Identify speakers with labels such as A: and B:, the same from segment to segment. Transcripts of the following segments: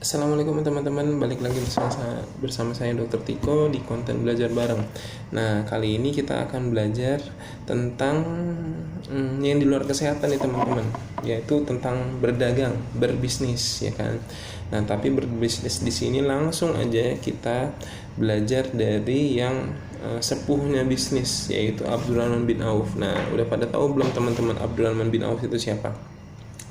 A: Assalamualaikum teman-teman, balik lagi bersama saya Dr. Tiko di konten belajar bareng. Nah, kali ini kita akan belajar tentang yang di luar kesehatan nih teman-teman, yaitu tentang berdagang, berbisnis ya kan. Nah, tapi berbisnis di sini langsung aja kita belajar dari yang sepuhnya bisnis, yaitu Abdurrahman bin Auf. Nah, udah pada tahu belum teman-teman Abdurrahman bin Auf itu siapa?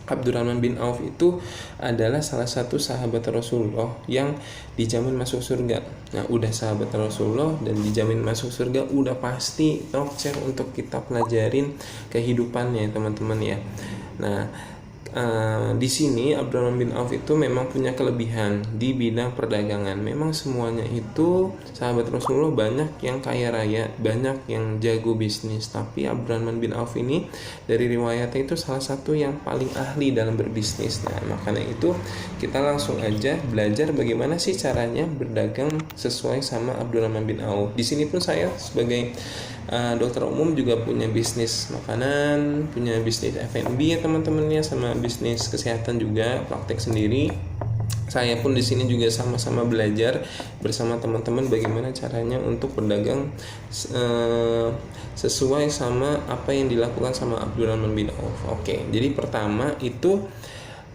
A: Abdurrahman bin Auf itu adalah salah satu sahabat Rasulullah yang dijamin masuk surga. Nah, udah sahabat Rasulullah dan dijamin masuk surga, udah pasti top share untuk kita pelajarin kehidupannya teman-teman ya. Nah, di sini Abdurrahman bin Auf itu memang punya kelebihan di bidang perdagangan. Memang semuanya itu sahabat Rasulullah banyak yang kaya raya, banyak yang jago bisnis. Tapi Abdurrahman bin Auf ini dari riwayatnya itu salah satu yang paling ahli dalam berbisnis. Nah, makanya itu kita langsung aja belajar bagaimana sih caranya berdagang sesuai sama Abdurrahman bin Auf. Di sini pun saya sebagai dokter umum juga punya bisnis makanan, punya bisnis F&B ya teman-temannya, sama bisnis kesehatan juga, praktek sendiri. Saya pun di sini juga sama-sama belajar bersama teman-teman bagaimana caranya untuk berdagang sesuai sama apa yang dilakukan sama Abdurrahman bin Auf. Oke, jadi pertama itu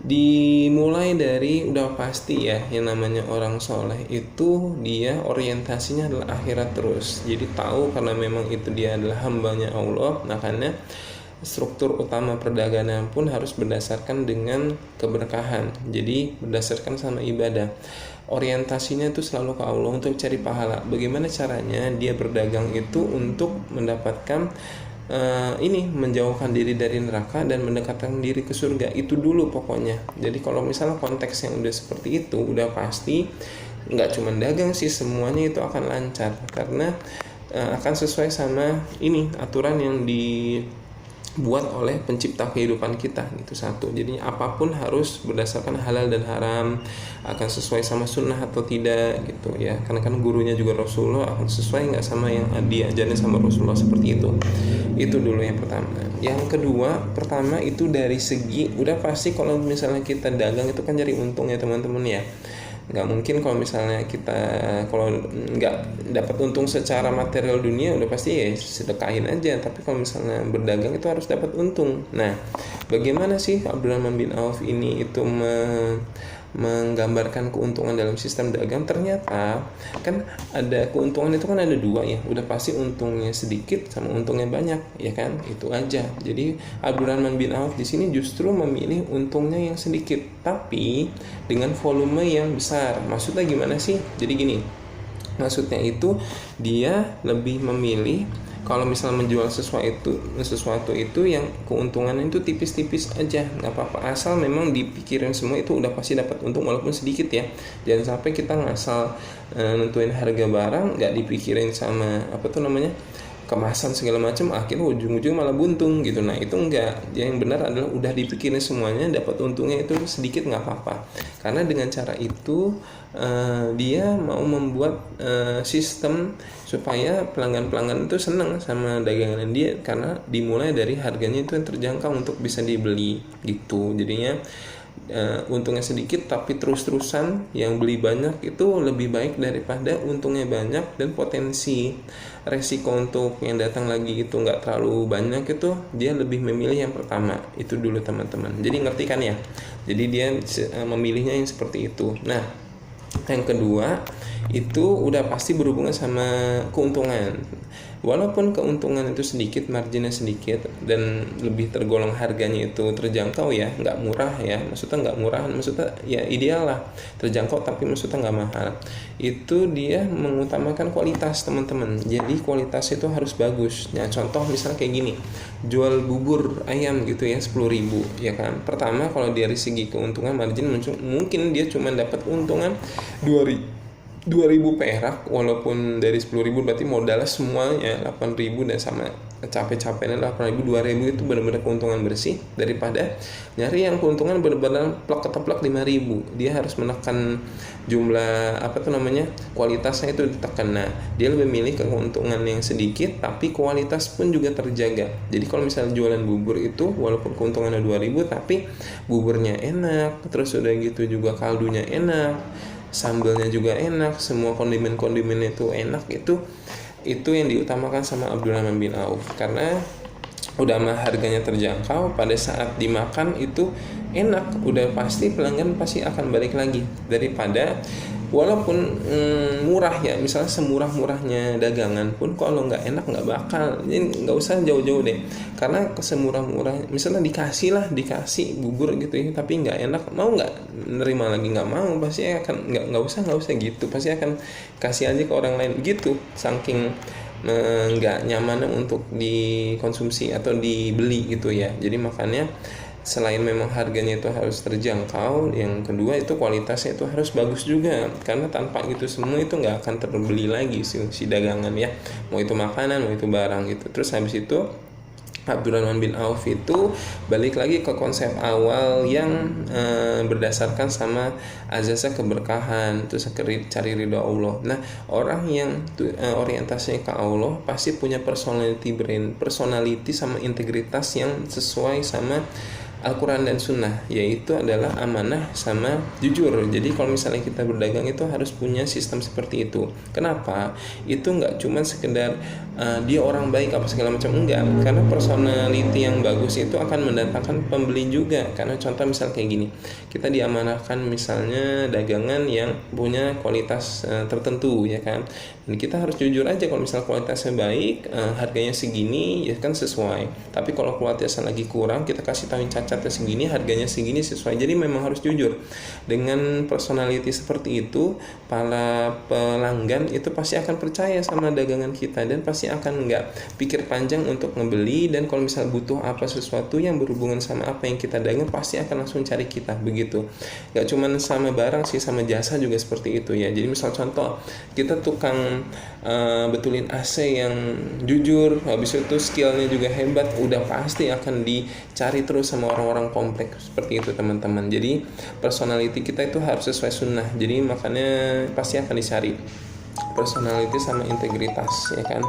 A: dimulai dari udah pasti ya, yang namanya orang soleh itu dia orientasinya adalah akhirat terus. Jadi tahu karena memang itu dia adalah hambanya Allah, makanya struktur utama perdagangan pun harus berdasarkan dengan keberkahan. Jadi berdasarkan sama ibadah. Orientasinya itu selalu ke Allah untuk cari pahala. Bagaimana caranya dia berdagang itu untuk mendapatkan menjauhkan diri dari neraka dan mendekatkan diri ke surga. Itu dulu pokoknya. Jadi kalau misalnya konteks yang udah seperti itu, udah pasti nggak cuma dagang sih, semuanya itu akan lancar karena akan sesuai sama aturan yang dibuat oleh pencipta kehidupan kita, itu satu. Jadi apapun harus berdasarkan halal dan haram, akan sesuai sama sunnah atau tidak gitu ya, karena kan gurunya juga Rasulullah, akan sesuai nggak sama yang diajarin sama Rasulullah, seperti itu dulu yang pertama. Yang kedua, pertama itu dari segi udah pasti kalau misalnya kita dagang itu kan cari untung ya teman-teman ya. Nggak mungkin kalau misalnya kita kalau nggak dapat untung secara material dunia, udah pasti ya sedekahin aja. Tapi kalau misalnya berdagang itu harus dapat untung. Nah, bagaimana sih Abdurrahman bin Auf ini itu menggambarkan keuntungan dalam sistem dagang? Ternyata kan ada keuntungan itu kan ada dua ya, udah pasti untungnya sedikit sama untungnya banyak ya kan, itu aja. Jadi Abdurrahman bin Auf di sini justru memilih untungnya yang sedikit tapi dengan volume yang besar. Maksudnya gimana sih? Jadi gini, maksudnya itu dia lebih memilih kalau misalnya menjual sesuatu itu yang keuntungannya itu tipis-tipis aja, nggak apa-apa, asal memang dipikirin semua itu udah pasti dapat untung walaupun sedikit ya. Jangan sampai kita ngasal nentuin harga barang nggak dipikirin sama kemasan segala macam, akhirnya ujung-ujung malah buntung gitu. Nah itu enggak, yang benar adalah udah dipikirin semuanya, dapat untungnya itu sedikit nggak apa-apa. Karena dengan cara itu dia mau membuat sistem supaya pelanggan-pelanggan itu senang sama dagangan dia, karena dimulai dari harganya itu yang terjangkau untuk bisa dibeli gitu. Jadinya untungnya sedikit tapi terus-terusan yang beli banyak itu lebih baik daripada untungnya banyak dan potensi resiko untuk yang datang lagi itu nggak terlalu banyak. Itu dia lebih memilih yang pertama itu dulu teman-teman. Jadi ngerti kan ya, jadi dia memilihnya yang seperti itu. Nah, yang kedua itu udah pasti berhubungan sama keuntungan. Walaupun keuntungan itu sedikit, marginnya sedikit, dan lebih tergolong harganya itu terjangkau ya, nggak murah ya, maksudnya nggak murah, maksudnya ya ideal lah, terjangkau tapi maksudnya nggak mahal. Itu dia mengutamakan kualitas teman-teman. Jadi kualitas itu harus bagus. Nah contoh misalnya kayak gini, jual bubur ayam gitu ya 10.000 ya kan. Pertama kalau dari segi keuntungan margin mungkin dia cuma dapat untungan 2.000 perak, walaupun dari 10.000 berarti modalnya semuanya 8.000 dan sama capek-capeknya 8.000 2.000 itu benar-benar keuntungan bersih, daripada nyari yang keuntungan benar-benar plak keteplak 5.000. Dia harus menekan jumlah kualitasnya itu ditekan. Nah, dia lebih milih keuntungan yang sedikit tapi kualitas pun juga terjaga. Jadi kalau misalnya jualan bubur itu walaupun keuntungannya 2.000 tapi buburnya enak, terus udah gitu juga kaldunya enak, sambalnya juga enak, semua kondimen-kondimennya itu enak, itu yang diutamakan sama Abdurrahman bin Auf, karena udah mah harganya terjangkau, pada saat dimakan itu enak, udah pasti pelanggan pasti akan balik lagi, daripada walaupun murah ya, misalnya semurah-murahnya dagangan pun kalau nggak enak nggak bakal. Jadi nggak usah jauh-jauh deh, karena semurah-murah misalnya dikasih bubur gitu ya tapi nggak enak, mau nggak nerima lagi? Nggak mau, pasti akan nggak usah gitu, pasti akan kasih aja ke orang lain gitu, saking nggak nyaman untuk dikonsumsi atau dibeli gitu ya. Jadi makanya selain memang harganya itu harus terjangkau, yang kedua itu kualitasnya itu harus bagus juga, karena tanpa itu semua itu nggak akan terbeli lagi si dagangan ya, mau itu makanan mau itu barang gitu. Terus habis itu Abdurrahman bin Auf itu balik lagi ke konsep awal yang berdasarkan sama azasnya keberkahan, terus cari ridho Allah. Nah, orang yang orientasinya ke Allah pasti punya personality sama integritas yang sesuai sama Al-Quran dan Sunnah, yaitu adalah amanah sama jujur. Jadi kalau misalnya kita berdagang itu harus punya sistem seperti itu. Kenapa? Itu nggak cuma sekedar dia orang baik apa segala macam, enggak. Karena personality yang bagus itu akan mendatangkan pembeli juga. Karena contoh misal kayak gini, kita diamanahkan misalnya dagangan yang punya kualitas tertentu ya kan, dan kita harus jujur aja kalau misal kualitasnya baik, harganya segini ya kan sesuai. Tapi kalau kualitasnya lagi kurang, kita kasih tahu cacatnya segini, harganya segini, sesuai. Jadi memang harus jujur. Dengan personality seperti itu, para pelanggan itu pasti akan percaya sama dagangan kita, dan pasti akan nggak pikir panjang untuk ngebeli. Dan kalau misal butuh apa sesuatu yang berhubungan sama apa yang kita dagang, pasti akan langsung cari kita begitu. Nggak cuma sama barang sih, sama jasa juga seperti itu ya. Jadi misal contoh, kita tukang betulin AC yang jujur, habis itu skillnya juga hebat, udah pasti akan dicari terus sama orang-orang kompleks seperti itu teman-teman. Jadi personality kita itu harus sesuai sunnah, jadi makanya pasti akan dicari personality sama integritas ya kan.